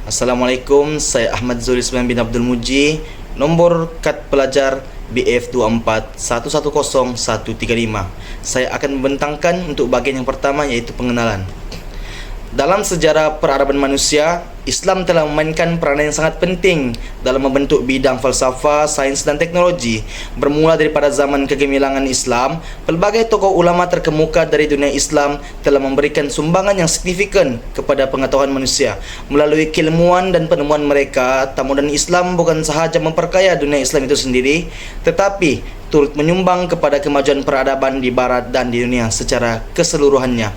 Assalamualaikum, saya Ahmad Zulisman bin Abdul Muji. Nombor kad pelajar BF24110135. Saya akan membentangkan untuk bagian yang pertama, yaitu pengenalan. Dalam sejarah peradaban manusia, Islam telah memainkan peranan yang sangat penting dalam membentuk bidang falsafah, sains dan teknologi. Bermula daripada zaman kegemilangan Islam, pelbagai tokoh ulama terkemuka dari dunia Islam telah memberikan sumbangan yang signifikan kepada pengetahuan manusia. Melalui keilmuan dan penemuan mereka, tamudan Islam bukan sahaja memperkaya dunia Islam itu sendiri, tetapi turut menyumbang kepada kemajuan peradaban di barat dan di dunia secara keseluruhannya.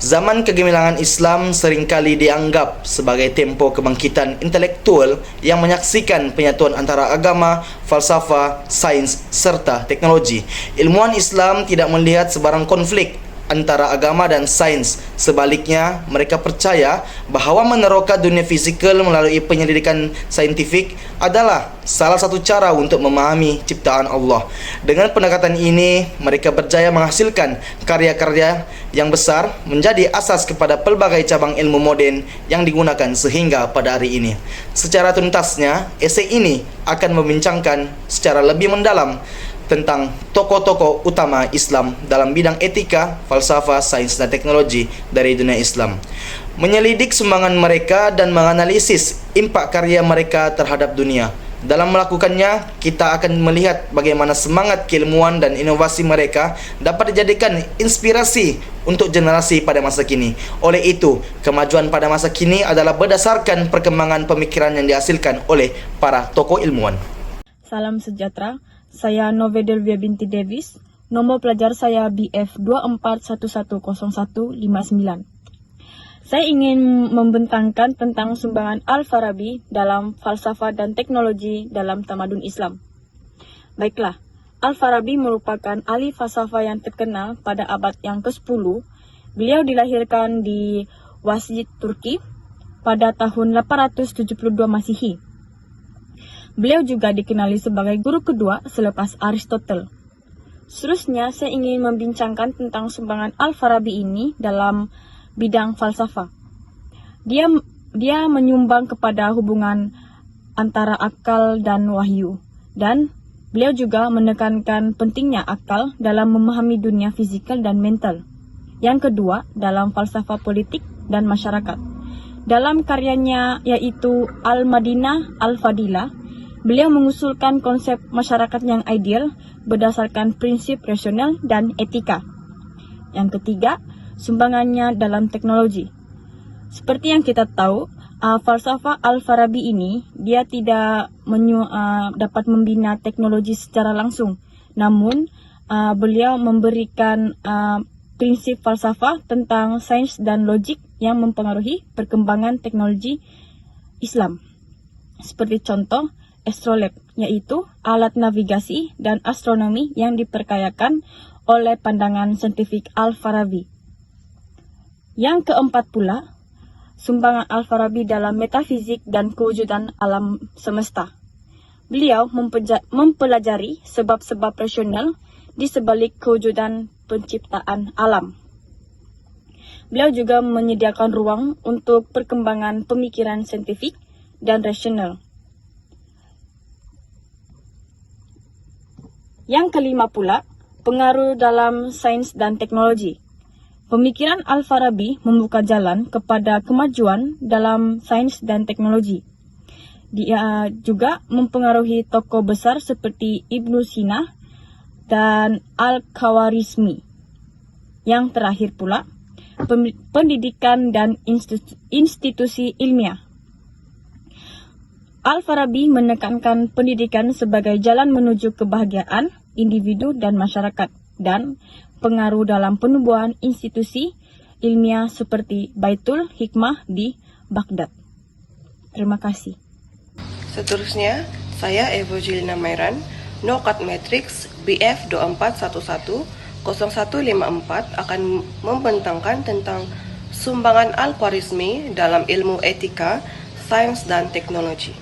Zaman kegemilangan Islam seringkali dianggap sebagai tempo kebangkitan intelektual yang menyaksikan penyatuan antara agama, falsafah, sains serta teknologi. Ilmuwan Islam tidak melihat sebarang konflik antara agama dan sains. Sebaliknya, mereka percaya bahawa meneroka dunia fizikal melalui penyelidikan saintifik adalah salah satu cara untuk memahami ciptaan Allah. Dengan pendekatan ini, mereka berjaya menghasilkan karya-karya yang besar menjadi asas kepada pelbagai cabang ilmu moden yang digunakan sehingga pada hari ini. Secara tuntasnya, esei ini akan membincangkan secara lebih mendalam tentang tokoh-tokoh utama Islam dalam bidang etika, falsafah, sains dan teknologi dari dunia Islam. Menyelidik sumbangan mereka dan menganalisis impak karya mereka terhadap dunia. Dalam melakukannya, kita akan melihat bagaimana semangat keilmuan dan inovasi mereka dapat dijadikan inspirasi untuk generasi pada masa kini. Oleh itu, kemajuan pada masa kini adalah berdasarkan perkembangan pemikiran yang dihasilkan oleh para tokoh ilmuwan. Salam sejahtera. Saya Novedelvia binti Davis, nomor pelajar saya BF24110159. Saya ingin membentangkan tentang sumbangan Al-Farabi dalam falsafah dan teknologi dalam tamadun Islam. Baiklah, Al-Farabi merupakan ahli falsafah yang terkenal pada abad yang ke-10. Beliau dilahirkan di Wasit, Turki pada tahun 872 Masehi. Beliau juga dikenali sebagai guru kedua selepas Aristotle. Seterusnya, saya ingin membincangkan tentang sumbangan Al-Farabi ini dalam bidang falsafah. Dia menyumbang kepada hubungan antara akal dan wahyu, dan beliau juga menekankan pentingnya akal dalam memahami dunia fizikal dan mental. Yang kedua, dalam falsafah politik dan masyarakat. Dalam karyanya yaitu Al-Madinah Al-Fadilah, beliau mengusulkan konsep masyarakat yang ideal berdasarkan prinsip rasional dan etika. Yang ketiga, sumbangannya dalam teknologi. Seperti yang kita tahu, falsafah Al-Farabi ini dia tidak dapat membina teknologi secara langsung. Namun, beliau memberikan prinsip falsafah tentang sains dan logik yang mempengaruhi perkembangan teknologi Islam. Seperti contoh, astrolab, yaitu alat navigasi dan astronomi yang diperkayakan oleh pandangan saintifik Al-Farabi. Yang keempat pula, sumbangan Al-Farabi dalam metafizik dan kewujudan alam semesta. Beliau mempelajari sebab-sebab rasional di sebalik kewujudan penciptaan alam. Beliau juga menyediakan ruang untuk perkembangan pemikiran saintifik dan rasional. Yang kelima pula, pengaruh dalam sains dan teknologi. Pemikiran Al-Farabi membuka jalan kepada kemajuan dalam sains dan teknologi. Dia juga mempengaruhi tokoh besar seperti Ibnu Sina dan Al-Khawarizmi. Yang terakhir pula, pendidikan dan institusi ilmiah. Al-Farabi menekankan pendidikan sebagai jalan menuju kebahagiaan individu dan masyarakat, dan pengaruh dalam penubuhan institusi ilmiah seperti Baitul Hikmah di Baghdad. Terima kasih. Seterusnya, saya Evangelina Mairan, Nokat Matrix BF24110154 akan membentangkan tentang sumbangan Al-Khwarizmi dalam ilmu etika, sains dan teknologi.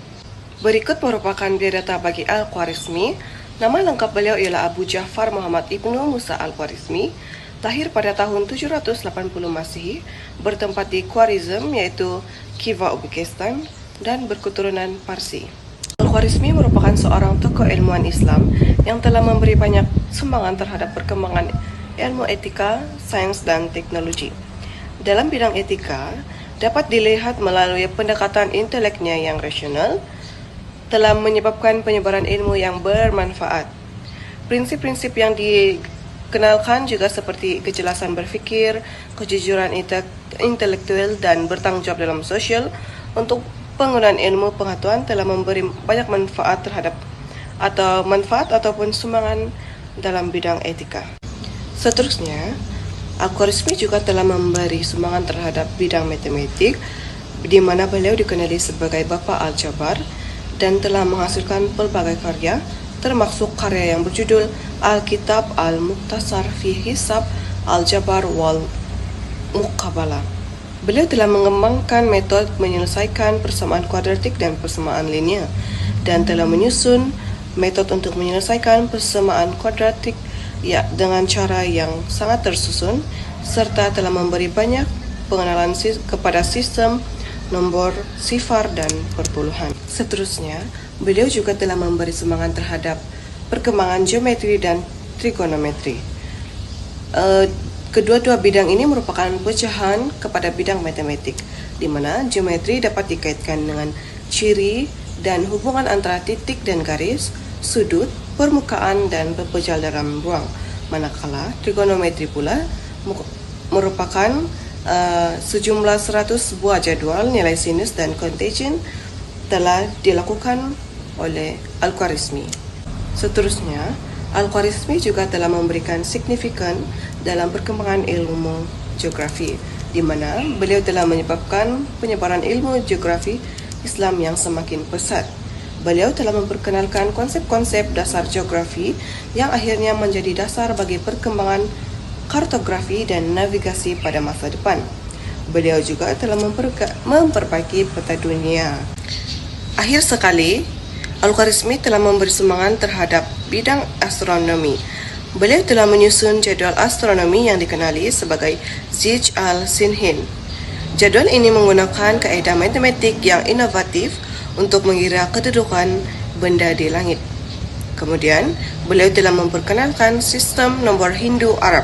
Berikut merupakan biodata bagi Al-Khwarizmi. Nama lengkap beliau ialah Abu Ja'far Muhammad Ibnu Musa Al-Khwarizmi, lahir pada tahun 780 Masehi, bertempat di Khwarizm yaitu Khiva, Uzbekistan. dan berketurunan Parsi. Al-Khwarizmi merupakan seorang tokoh ilmuwan Islam yang telah memberi banyak sumbangan terhadap perkembangan ilmu etika, sains, dan teknologi. Dalam bidang etika, dapat dilihat melalui pendekatan inteleknya yang rasional, telah menyebabkan penyebaran ilmu yang bermanfaat. Prinsip-prinsip yang dikenalkan juga seperti kejelasan berfikir, kejujuran intelektual, dan bertanggung jawab dalam sosial. Untuk penggunaan ilmu pengetahuan telah memberi banyak manfaat ataupun sumbangan dalam bidang etika. Seterusnya, Al-Khwarizmi juga telah memberi sumbangan terhadap bidang matematik, di mana beliau dikenali sebagai Bapa Al-Jabar dan telah menghasilkan pelbagai karya, termasuk karya yang berjudul Al-Kitab Al-Mukhtasar fi Hisab Al-Jabar wal Muqabalah. Beliau telah mengembangkan metode menyelesaikan persamaan kuadratik dan persamaan linear, dan telah menyusun metode untuk menyelesaikan persamaan kuadratik dengan cara yang sangat tersusun, serta telah memberi banyak pengenalan kepada sistem nombor, sifar, dan perpuluhan. Seterusnya, beliau juga telah memberi sumbangan terhadap perkembangan geometri dan trigonometri. Kedua-dua bidang ini merupakan pecahan kepada bidang matematik, di mana geometri dapat dikaitkan dengan ciri dan hubungan antara titik dan garis, sudut, permukaan, dan pepejal dalam ruang. Manakala trigonometri pula merupakan sejumlah 100 buah jadwal nilai sinus dan kontangen telah dilakukan oleh Al-Khwarizmi. Seterusnya, Al-Khwarizmi juga telah memberikan signifikan dalam perkembangan ilmu geografi, di mana beliau telah menyebabkan penyebaran ilmu geografi Islam yang semakin pesat. Beliau telah memperkenalkan konsep-konsep dasar geografi yang akhirnya menjadi dasar bagi perkembangan kartografi dan navigasi pada masa depan. Beliau juga telah memperbaiki peta dunia. Akhir sekali, Al-Khwarizmi telah memberi sumbangan terhadap bidang astronomi. Beliau telah menyusun jadwal astronomi yang dikenali sebagai Zij al-Sinhin. Jadwal ini menggunakan kaedah matematik yang inovatif untuk mengira kedudukan benda di langit. Kemudian, beliau telah memperkenalkan sistem nombor Hindu-Arab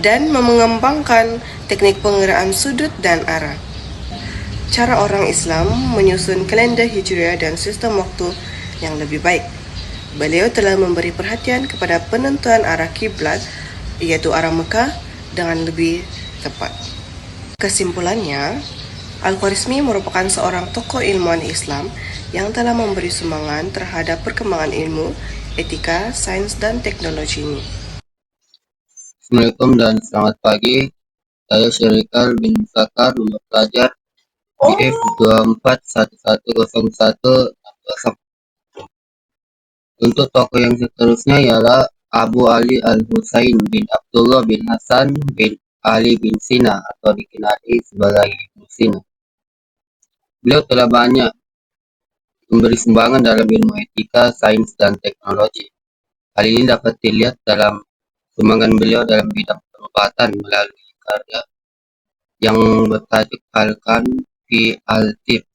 dan mengembangkan teknik pengiraan sudut dan arah. Cara orang Islam menyusun kalender Hijriah dan sistem waktu yang lebih baik. Beliau telah memberi perhatian kepada penentuan arah kiblat, yaitu arah Mekah, dengan lebih tepat. Kesimpulannya, Al-Khwarizmi merupakan seorang tokoh ilmuwan Islam yang telah memberi sumbangan terhadap perkembangan ilmu, etika, sains, dan teknologi ini. Assalamualaikum dan selamat pagi. Saya Syarikal bin Sakar, nomor pelajar BF 24110160. Untuk tokoh yang seterusnya ialah Abu Ali Al-Husain bin Abdullah bin Hasan bin Ali bin Sina atau dikenali sebagai Ibnu Sina. Beliau telah banyak memberi sumbangan dalam ilmu etika, sains, dan teknologi. Hal ini dapat dilihat dalam sumbangan beliau dalam bidang perobatan melalui karya yang bertajuk Al-Kan fi Al-Tib,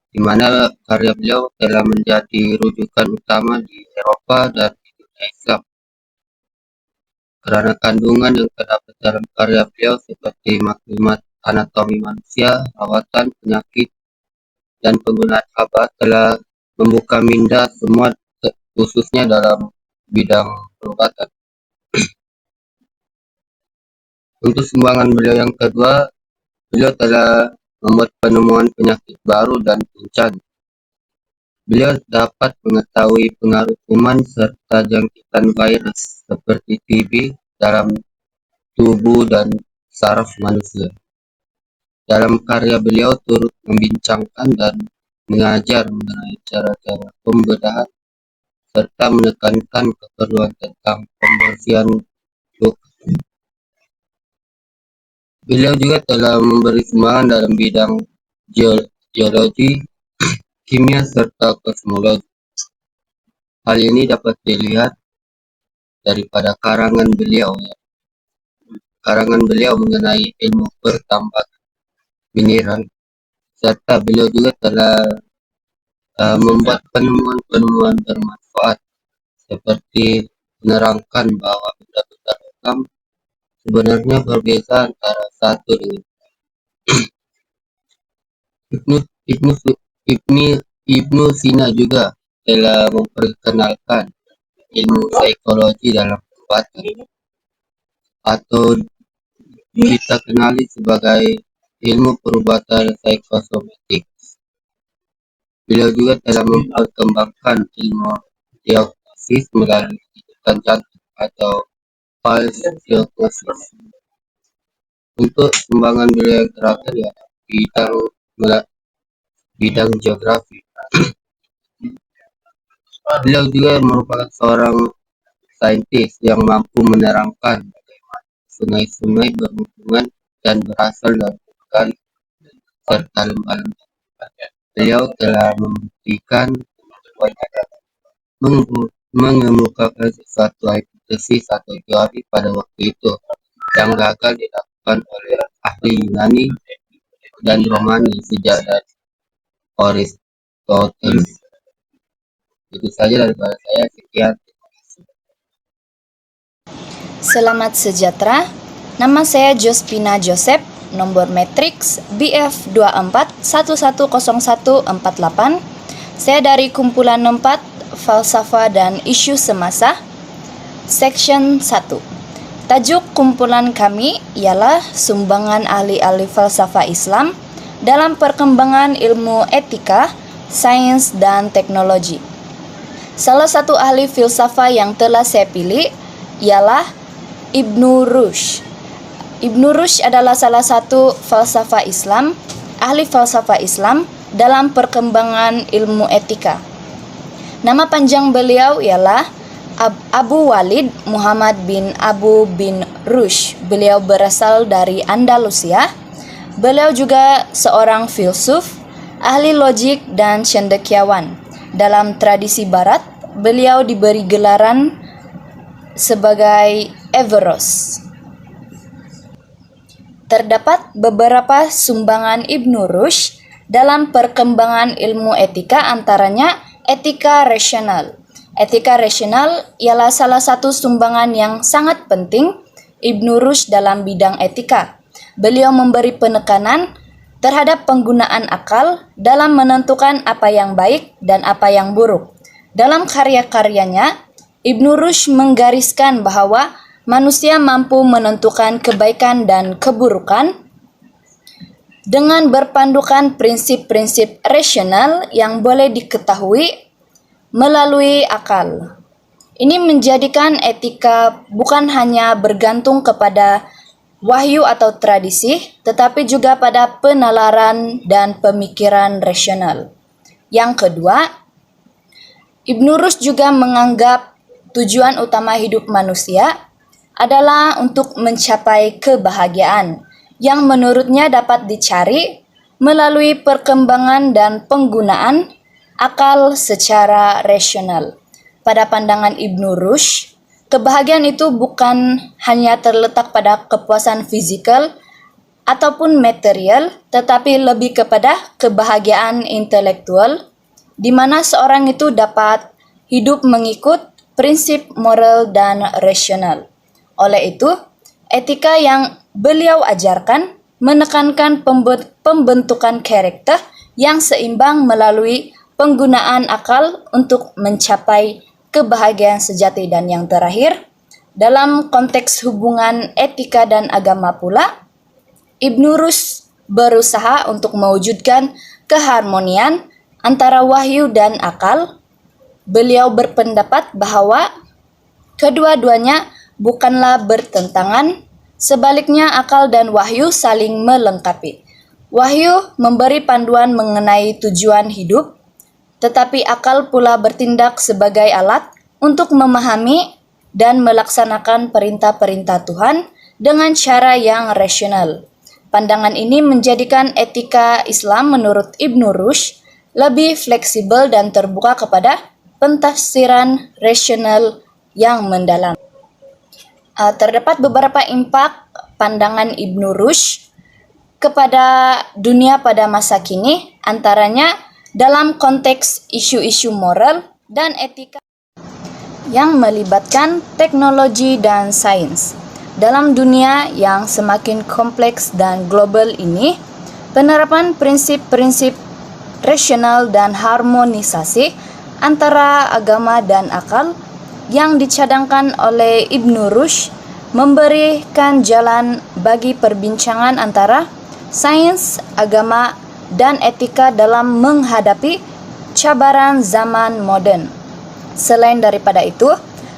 di mana karya beliau telah menjadi rujukan utama di Eropa dan di dunia Islam. Karena kandungan yang terdapat dalam karya beliau seperti maklumat anatomi manusia, rawatan penyakit, dan penggunaan haba telah membuka minda semua, khususnya dalam bidang perobatan. Untuk sumbangan beliau yang kedua, beliau telah membuat penemuan penyakit baru dan bencana. Beliau dapat mengetahui pengaruh kuman serta jangkitan virus seperti TB dalam tubuh dan saraf manusia. Dalam karya beliau turut membincangkan dan mengajar mengenai cara-cara pembedahan serta menekankan keperluan tentang pembersihan luka. Beliau juga telah memberi sumbangan dalam bidang geologi, kimia, serta kosmologi. Hal ini dapat dilihat daripada karangan beliau mengenai ilmu pertambangan mineral, serta beliau juga telah membuat penemuan-penemuan bermanfaat seperti menerangkan bahwa benda-benda logam sebenarnya berbeza antara satu dengan Ibnu Ibnu Ibnu Ibnu Sina juga telah memperkenalkan ilmu psikologi dalam perubatan atau kita kenali sebagai ilmu perubatan psikosomatik. Beliau juga telah memperkembangkan ilmu diagnosis melalui detekan jantung atau pulse diagnosis. Untuk sumbangan beliau yang terakhir ya bidang geografi. Beliau juga merupakan seorang saintis yang mampu menerangkan bagaimana sungai-sungai berhubungan dan berasal dari kali serta lembah-lembah. Beliau telah membuktikan mengemukakan sesuatu hipotesis atau teori pada waktu itu yang gagal dilakukan oleh ahli Yunani dan Romawi sejak dari Aristoteles. Itu saja daripada saya. Sekian. Selamat sejahtera, nama saya Jospina Joseph, nomor matriks BF 24110148. Saya dari kumpulan 4, Falsafah dan Isu Semasa, Section 1. Tajuk kumpulan kami ialah Sumbangan Ahli-ahli Falsafah Islam dalam Perkembangan Ilmu Etika, Sains, dan Teknologi. Salah satu ahli filsafah yang telah saya pilih ialah Ibnu Rushd. Ibnu Rushd adalah salah satu falsafah Islam, ahli falsafah Islam dalam perkembangan ilmu etika. Nama panjang beliau ialah Abu Walid Muhammad bin Abu bin Rushd. Beliau berasal dari Andalusia. Beliau juga seorang filsuf, ahli logik dan cendekiawan. Dalam tradisi barat, beliau diberi gelaran sebagai Averroes. Terdapat beberapa sumbangan Ibnu Rushd dalam perkembangan ilmu etika, antaranya etika rasional. Etika rasional ialah salah satu sumbangan yang sangat penting Ibnu Rushd dalam bidang etika. Beliau memberi penekanan terhadap penggunaan akal dalam menentukan apa yang baik dan apa yang buruk. Dalam karya-karyanya, Ibnu Rushd menggariskan bahwa manusia mampu menentukan kebaikan dan keburukan dengan berpandukan prinsip-prinsip rasional yang boleh diketahui melalui akal. Ini menjadikan etika bukan hanya bergantung kepada wahyu atau tradisi, tetapi juga pada penalaran dan pemikiran rasional. Yang kedua, Ibnu Rushd juga menganggap tujuan utama hidup manusia adalah untuk mencapai kebahagiaan yang menurutnya dapat dicari melalui perkembangan dan penggunaan akal secara rasional. Pada pandangan Ibnu Rushd, kebahagiaan itu bukan hanya terletak pada kepuasan fisikal ataupun material, tetapi lebih kepada kebahagiaan intelektual, di mana seorang itu dapat hidup mengikut prinsip moral dan rasional. Oleh itu, etika yang beliau ajarkan menekankan pembentukan karakter yang seimbang melalui penggunaan akal untuk mencapai kebahagiaan sejati. Dan yang terakhir, dalam konteks hubungan etika dan agama pula, Ibnu Rushd berusaha untuk mewujudkan keharmonian antara wahyu dan akal. Beliau berpendapat bahwa kedua-duanya bukanlah bertentangan, sebaliknya akal dan wahyu saling melengkapi. Wahyu memberi panduan mengenai tujuan hidup, tetapi akal pula bertindak sebagai alat untuk memahami dan melaksanakan perintah-perintah Tuhan dengan cara yang rasional. Pandangan ini menjadikan etika Islam menurut Ibnu Rushd lebih fleksibel dan terbuka kepada pentafsiran rasional yang mendalam. Terdapat beberapa impak pandangan Ibnu Rushd kepada dunia pada masa kini, antaranya dalam konteks isu-isu moral dan etika yang melibatkan teknologi dan sains. Dalam dunia yang semakin kompleks dan global ini, penerapan prinsip-prinsip rasional dan harmonisasi antara agama dan akal yang dicadangkan oleh Ibnu Rushd memberikan jalan bagi perbincangan antara sains, agama, dan etika dalam menghadapi cabaran zaman modern. Selain daripada itu,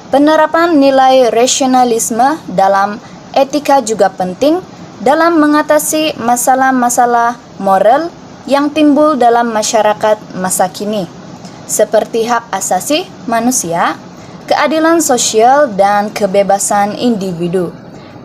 penerapan nilai rasionalisme dalam etika juga penting dalam mengatasi masalah-masalah moral yang timbul dalam masyarakat masa kini, seperti hak asasi manusia, keadilan sosial, dan kebebasan individu.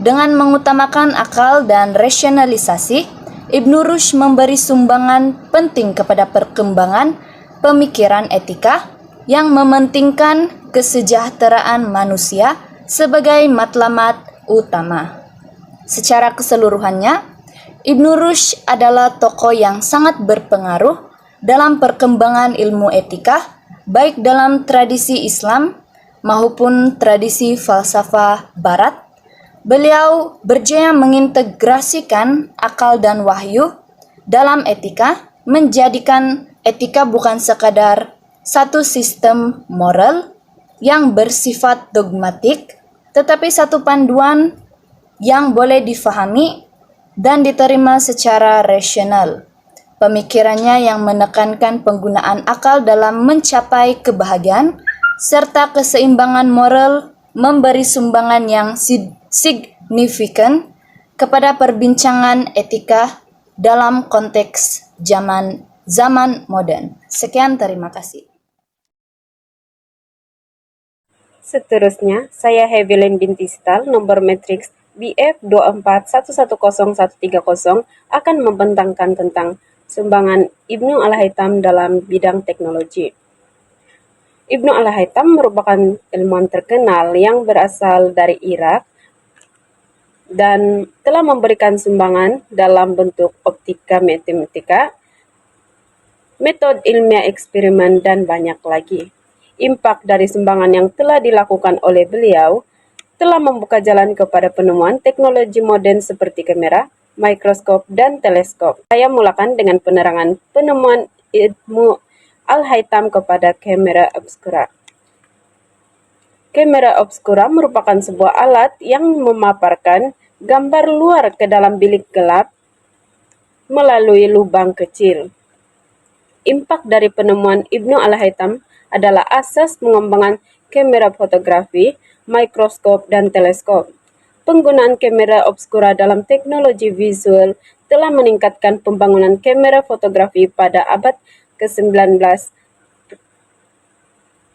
Dengan mengutamakan akal dan rasionalisasi, Ibnu Rushd memberi sumbangan penting kepada perkembangan pemikiran etika yang mementingkan kesejahteraan manusia sebagai matlamat utama. Secara keseluruhannya, Ibnu Rushd adalah tokoh yang sangat berpengaruh dalam perkembangan ilmu etika, baik dalam tradisi Islam maupun tradisi falsafah Barat. Beliau berjaya mengintegrasikan akal dan wahyu dalam etika, menjadikan etika bukan sekadar satu sistem moral yang bersifat dogmatik, tetapi satu panduan yang boleh difahami dan diterima secara rasional. Pemikirannya yang menekankan penggunaan akal dalam mencapai kebahagiaan serta keseimbangan moral memberi sumbangan yang signifikan kepada perbincangan etika dalam konteks zaman modern. Sekian, terima kasih. Seterusnya, saya Hevelyn binti Sital, nomor matriks BF 241110130 akan membentangkan tentang sumbangan Ibnu Al-Haytham dalam bidang teknologi. Ibnu Al-Haytham merupakan ilmuwan terkenal yang berasal dari Irak dan telah memberikan sumbangan dalam bentuk optika matematika, metode ilmiah eksperimen, dan banyak lagi. Impak dari sumbangan yang telah dilakukan oleh beliau telah membuka jalan kepada penemuan teknologi modern seperti kamera, mikroskop, dan teleskop. Saya mulakan dengan penerangan penemuan Ibnu Al-Haytham kepada kamera obskura. Kamera obskura merupakan sebuah alat yang memaparkan gambar luar ke dalam bilik gelap melalui lubang kecil. Impak dari penemuan Ibnu Al-Haytham adalah asas pengembangan kamera fotografi, mikroskop, dan teleskop. Penggunaan kamera obskura dalam teknologi visual telah meningkatkan pembangunan kamera fotografi pada abad ke-19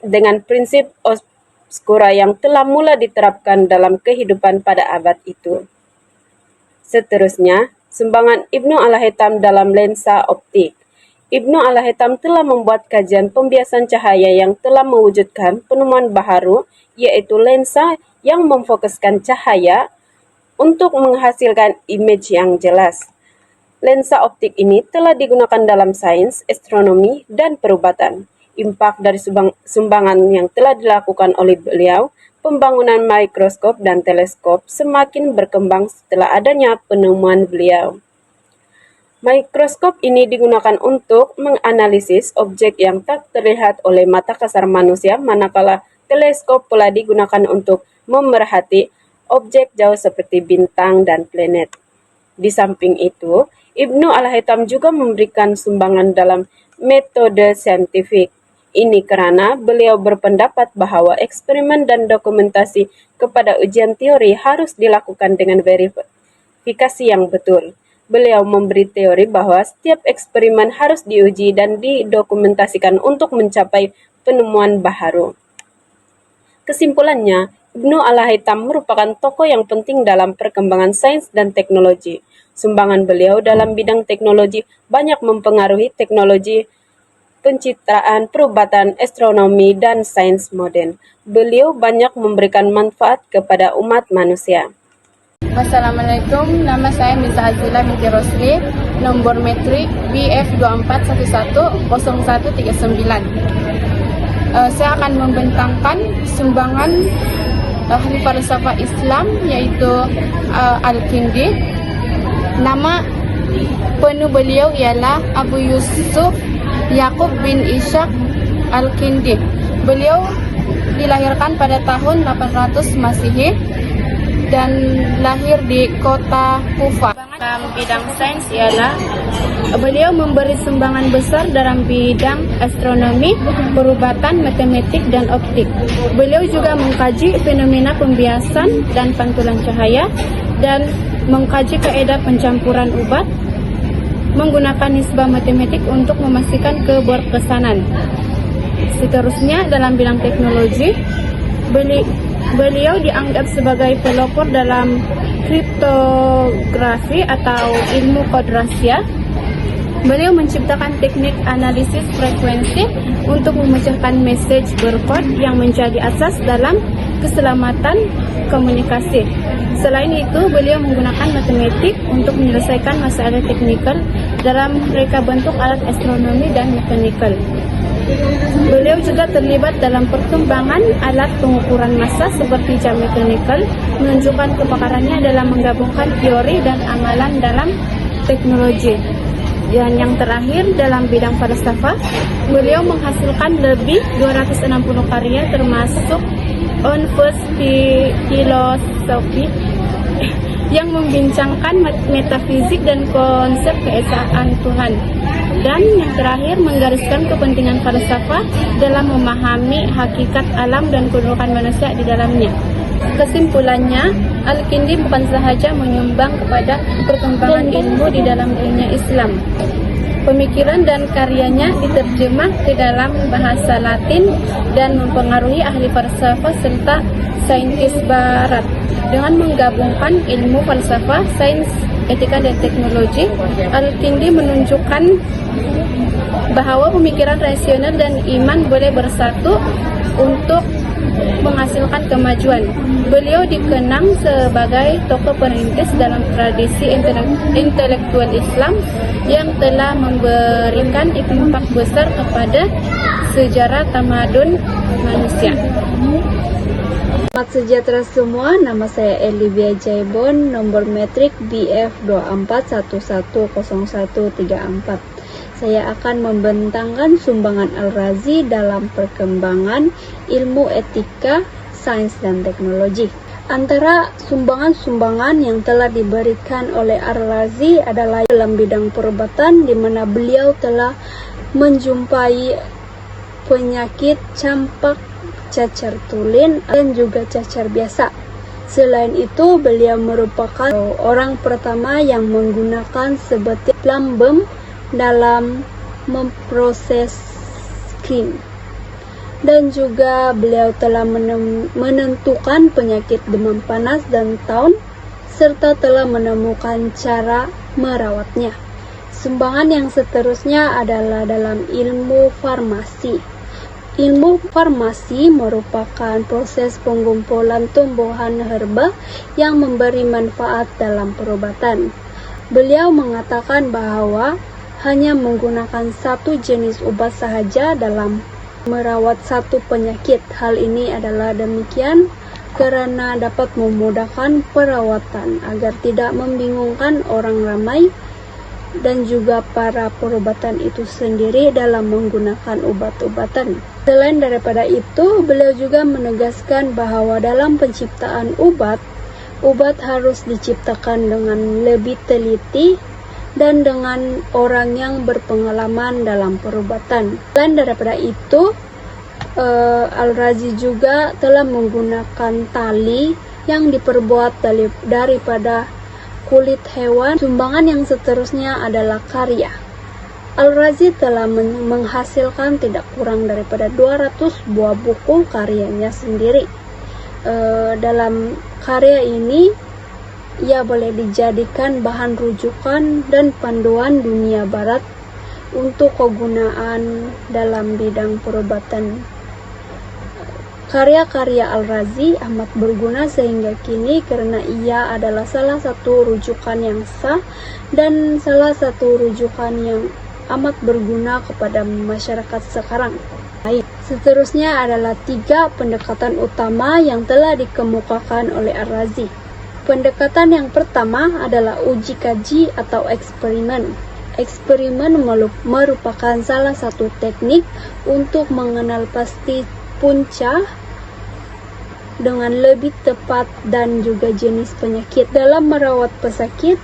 dengan prinsip obskura yang telah mula diterapkan dalam kehidupan pada abad itu. Seterusnya, sumbangan Ibnu Al-Haytham dalam lensa optik. Ibnu Al-Haytham telah membuat kajian pembiasan cahaya yang telah mewujudkan penemuan baru, yaitu lensa yang memfokuskan cahaya untuk menghasilkan image yang jelas. Lensa optik ini telah digunakan dalam sains, astronomi, dan perubatan. Impak dari sumbangan yang telah dilakukan oleh beliau, pembangunan mikroskop dan teleskop semakin berkembang setelah adanya penemuan beliau. Mikroskop ini digunakan untuk menganalisis objek yang tak terlihat oleh mata kasar manusia, manakala teleskop pula digunakan untuk memerhati objek jauh seperti bintang dan planet. Di samping itu, Ibnu Al-Haytham juga memberikan sumbangan dalam metode saintifik. Ini karena beliau berpendapat bahwa eksperimen dan dokumentasi kepada ujian teori harus dilakukan dengan verifikasi yang betul. Beliau memberi teori bahwa setiap eksperimen harus diuji dan didokumentasikan untuk mencapai penemuan baru. Kesimpulannya, Ibnu Al-Haytham merupakan tokoh yang penting dalam perkembangan sains dan teknologi. Sumbangan beliau dalam bidang teknologi banyak mempengaruhi teknologi, pencitraan, perubatan, astronomi, dan sains modern. Beliau banyak memberikan manfaat kepada umat manusia. Assalamualaikum, nama saya Miza Azila binti Rosli, nomor metrik BF24110139. Saya akan membentangkan sumbangan ahli falsafah Islam yaitu Al-Kindi. Nama penuh beliau ialah Abu Yusuf Yaqub bin Ishaq Al-Kindi. Beliau dilahirkan pada tahun 800 Masehi dan lahir di kota Kufah. Dalam bidang sains ialah beliau memberi sumbangan besar dalam bidang astronomi, perubatan, matematik, dan optik. Beliau juga mengkaji fenomena pembiasan dan pantulan cahaya dan mengkaji kaidah pencampuran ubat menggunakan nisbah matematik untuk memastikan keberkesanan. Seterusnya dalam bidang teknologi, beliau dianggap sebagai pelopor dalam kriptografi atau ilmu kode rahasia. Beliau menciptakan teknik analisis frekuensi untuk memecahkan message berkode yang menjadi asas dalam keselamatan komunikasi. Selain itu, beliau menggunakan matematik untuk menyelesaikan masalah teknikal dalam reka bentuk alat astronomi dan mekanikal. Beliau juga terlibat dalam perkembangan alat pengukuran massa seperti jam mekanikal, menunjukkan kepakarannya dalam menggabungkan teori dan amalan dalam teknologi. Dan yang terakhir dalam bidang falsafah, beliau menghasilkan lebih 260 karya termasuk On First Philosophy yang membincangkan metafizik dan konsep keesaan Tuhan. Dan yang terakhir menggariskan kepentingan falsafah dalam memahami hakikat alam dan kedudukan manusia di dalamnya. Kesimpulannya, Al-Kindi bukan sahaja menyumbang kepada perkembangan ilmu di dalam dunia Islam. Pemikiran dan karyanya diterjemah ke dalam bahasa Latin dan mempengaruhi ahli falsafah serta saintis barat. Dengan menggabungkan ilmu falsafah, sains, etika, dan teknologi, Al-Kindi menunjukkan bahwa pemikiran rasional dan iman boleh bersatu untuk menghasilkan kemajuan. Beliau dikenang sebagai tokoh perintis dalam tradisi intelektual Islam yang telah memberikan impak besar kepada sejarah tamadun manusia. Selamat sejahtera semua, nama saya Elivia Jaibon, nomor metrik BF24110134. Saya akan membentangkan sumbangan Al-Razi dalam perkembangan ilmu etika, sains, dan teknologi. Antara sumbangan-sumbangan yang telah diberikan oleh Al-Razi adalah dalam bidang perubatan, di mana beliau telah menjumpai penyakit campak, cacar tulin, dan juga cacar biasa. Selain itu, beliau merupakan orang pertama yang menggunakan sebatik lambem dalam memproses krim. Dan juga beliau telah menentukan penyakit demam panas dan taun, serta telah menemukan cara merawatnya. Sumbangan yang seterusnya adalah dalam ilmu farmasi. Ilmu farmasi merupakan proses pengumpulan tumbuhan herba yang memberi manfaat dalam perubatan. Beliau mengatakan bahwa hanya menggunakan satu jenis obat sahaja dalam merawat satu penyakit. Hal ini adalah demikian karena dapat memudahkan perawatan agar tidak membingungkan orang ramai dan juga para perubatan itu sendiri dalam menggunakan obat-obatan. Selain daripada itu, beliau juga menegaskan bahwa dalam penciptaan obat harus diciptakan dengan lebih teliti dan dengan orang yang berpengalaman dalam perubatan. Selain daripada itu, Al-Razi juga telah menggunakan tali yang diperbuat daripada kulit hewan. Sumbangan yang seterusnya adalah karya. Al-Razi telah menghasilkan tidak kurang daripada 200 buah buku karyanya sendiri. Dalam karya ini, ia boleh dijadikan bahan rujukan dan panduan dunia barat untuk kegunaan dalam bidang perubatan. Karya-karya Al-Razi amat berguna sehingga kini karena ia adalah salah satu rujukan yang sah dan salah satu rujukan yang amat berguna kepada masyarakat sekarang. Baik, seterusnya adalah 3 pendekatan utama yang telah dikemukakan oleh Al-Razi. Pendekatan yang pertama adalah uji kaji atau eksperimen. Eksperimen merupakan salah satu teknik untuk mengenal pasti punca dengan lebih tepat dan juga jenis penyakit. Dalam merawat pesakit,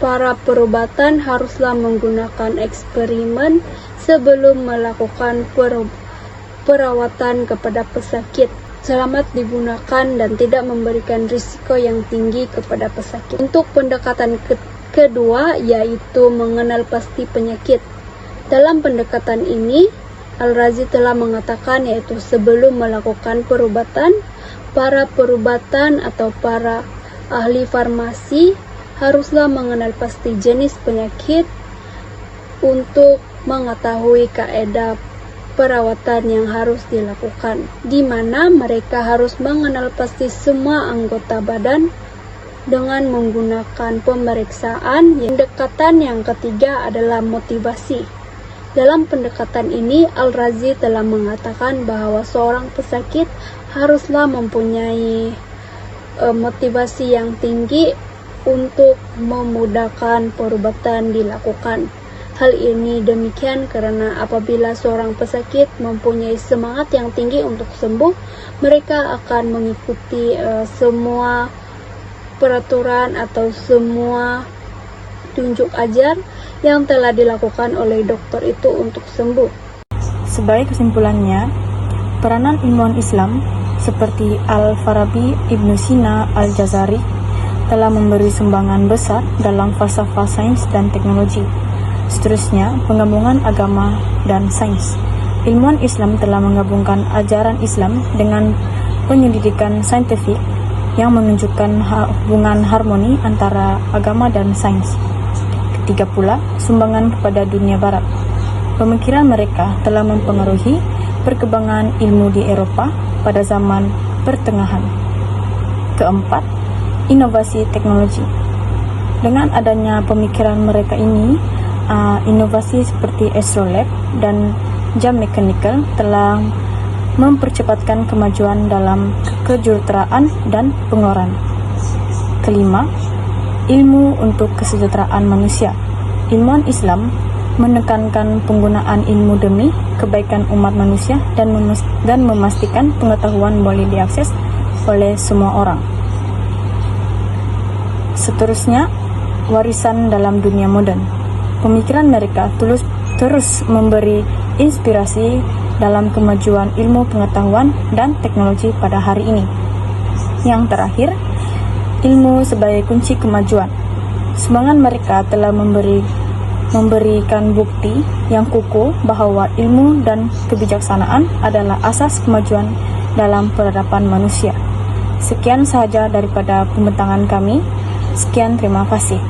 para perubatan haruslah menggunakan eksperimen sebelum melakukan perawatan kepada pesakit. Selamat digunakan dan tidak memberikan risiko yang tinggi kepada pesakit. Untuk pendekatan kedua yaitu mengenal pasti penyakit. Dalam pendekatan ini, Al-Razi telah mengatakan yaitu sebelum melakukan perubatan, para perubatan atau para ahli farmasi haruslah mengenal pasti jenis penyakit untuk mengetahui kaidah perawatan yang harus dilakukan, di mana mereka harus mengenal pasti semua anggota badan dengan menggunakan pemeriksaan. Pendekatan yang ketiga adalah motivasi. Dalam pendekatan ini, Al-Razi telah mengatakan bahwa seorang pesakit haruslah mempunyai motivasi yang tinggi untuk memudahkan perubatan dilakukan. Hal ini demikian karena apabila seorang pesakit mempunyai semangat yang tinggi untuk sembuh, mereka akan mengikuti semua peraturan atau semua tunjuk ajar yang telah dilakukan oleh dokter itu untuk sembuh. Sebagai kesimpulannya, peranan ilmuwan Islam seperti Al-Farabi, Ibnu Sina, Al-Jazari telah memberi sumbangan besar dalam falsafah sains dan teknologi. Seterusnya, penggabungan agama dan sains. Ilmuwan Islam telah menggabungkan ajaran Islam dengan penyelidikan saintifik yang menunjukkan hubungan harmoni antara agama dan sains. Ketiga pula, sumbangan kepada dunia barat. Pemikiran mereka telah mempengaruhi perkembangan ilmu di Eropa pada zaman pertengahan. Keempat, inovasi teknologi. Dengan adanya pemikiran mereka ini, inovasi seperti astrolab dan jam mekanikal telah mempercepatkan kemajuan dalam kejuruteraan dan pengeluaran. Kelima, ilmu untuk kesejahteraan manusia. Ilmuwan Islam menekankan penggunaan ilmu demi kebaikan umat manusia dan memastikan pengetahuan boleh diakses oleh semua orang. Seterusnya, warisan dalam dunia modern. Pemikiran mereka terus memberi inspirasi dalam kemajuan ilmu pengetahuan dan teknologi pada hari ini. Yang terakhir, ilmu sebagai kunci kemajuan. Semangat mereka telah memberikan bukti yang kukuh bahwa ilmu dan kebijaksanaan adalah asas kemajuan dalam peradaban manusia. Sekian sahaja daripada pembentangan kami. Sekian, terima kasih.